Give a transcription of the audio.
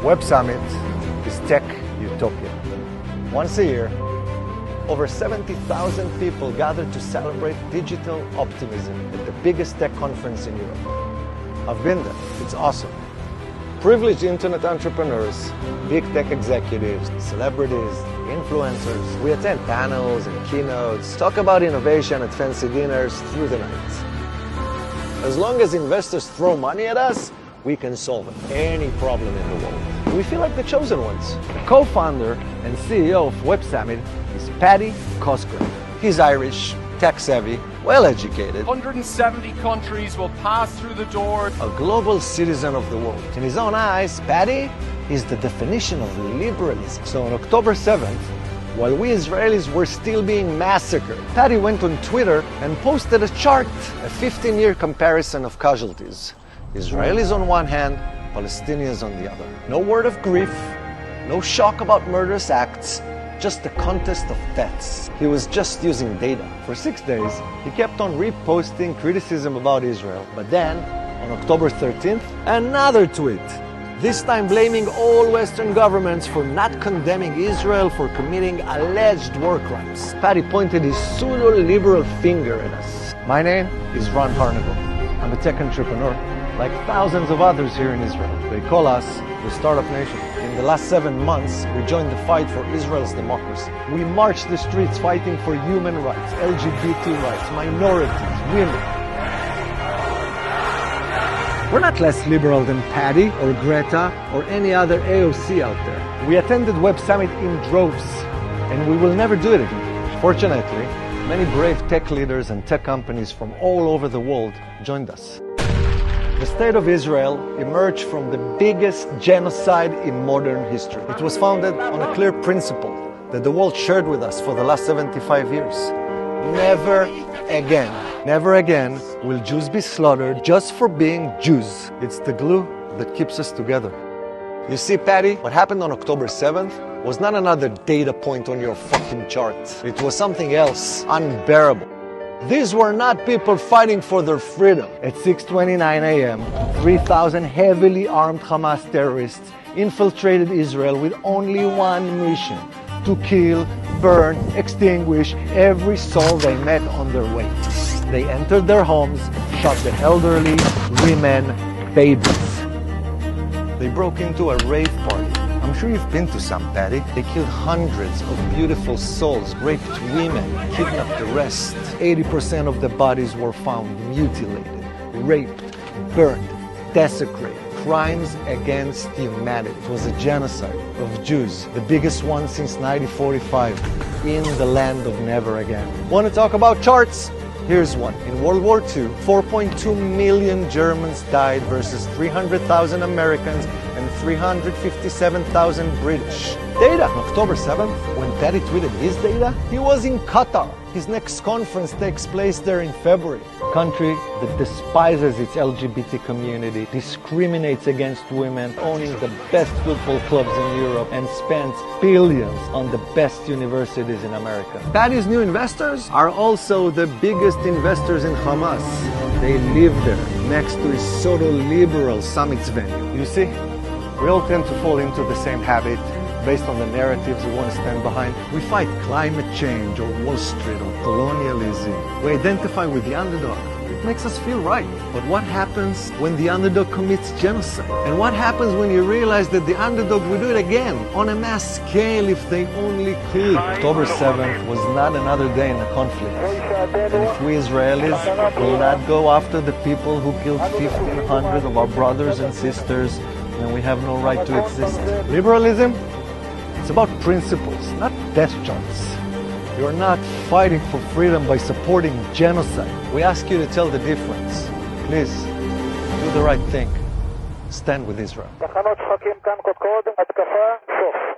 Web Summit is tech utopia. Once a year, over 70,000 people gather to celebrate digital optimism at the biggest tech conference in Europe. I've been there. It's awesome. Privileged internet entrepreneurs, big tech executives, celebrities, influencers. We attend panels and keynotes, talk about innovation at fancy dinners through the night. As long as investors throw money at us, we can solve any problem in the world. We feel like the chosen ones. The co-founder and CEO of Web Summit is Paddy Cosgrave. He's Irish, tech-savvy, well-educated. 170 countries will pass through the door. A global citizen of the world. In his own eyes, Paddy is the definition of liberalism. So on October 7th, while we Israelis were still being massacred, Paddy went on Twitter and posted a chart, a 15-year comparison of casualties. Israelis on one hand, Palestinians on the other. No word of grief, no shock about murderous acts, just a contest of deaths. He was just using data. For 6 days, he kept on reposting criticism about Israel. But then, on October 13th, another tweet. This time blaming all Western governments for not condemning Israel for committing alleged war crimes. Paddy pointed his pseudo-liberal finger at us. My name is Ron Harnagle. I'm a tech entrepreneur, like thousands of others here in Israel. They call us the Startup Nation. In the last 7 months, we joined the fight for Israel's democracy. We marched the streets fighting for human rights, LGBT rights, minorities, women. We're not less liberal than Paddy or Greta or any other AOC out there. We attended Web Summit in droves, and we will never do it again. Fortunately, many brave tech leaders and tech companies from all over the world joined us. The State of Israel emerged from the biggest genocide in modern history. It was founded on a clear principle that the world shared with us for the last 75 years. Never again, never again will Jews be slaughtered just for being Jews. It's the glue that keeps us together. You see, Paddy, what happened on October 7th was not another data point on your fucking chart. It was something else, unbearable. These were not people fighting for their freedom. At 6:29 a.m., 3,000 heavily armed Hamas terrorists infiltrated Israel with only one mission: to kill, burn, extinguish every soul they met on their way. They entered their homes, shot the elderly, women, babies. They broke into a rave party. I'm sure you've been to some, Paddy. They killed hundreds of beautiful souls, raped women, kidnapped the rest. 80% of the bodies were found mutilated, raped, burned, desecrated. Crimes against humanity. It was a genocide of Jews, the biggest one since 1945, in the land of never again. Want to talk about charts? Here's one. In World War II, 4.2 million Germans died versus 300,000 Americans and 357,000 British. Data. On October 7th, when Paddy tweeted his data, he was in Qatar. His next conference takes place there in February. A country that despises its LGBT community, discriminates against women, owning the best football clubs in Europe, and spends billions on the best universities in America. Paddy's new investors are also the biggest investors in Hamas. They live there, next to his pseudo-liberal summits venue. You see, we all tend to fall into the same habit based on the narratives we want to stand behind. We fight climate change or Wall Street or colonialism. We identify with the underdog. It makes us feel right. But what happens when the underdog commits genocide? And what happens when you realize that the underdog will do it again on a mass scale if they only could? October 7th was not another day in a conflict. And if we Israelis will not go after the people who killed 1,500 of our brothers and sisters, then we have no right to exist. Liberalism? It's about principles, not death charts. You're not fighting for freedom by supporting genocide. We ask you to tell the difference. Please, do the right thing. Stand with Israel. תחנות שחקים כאן קודקוד, התקפה, סוף.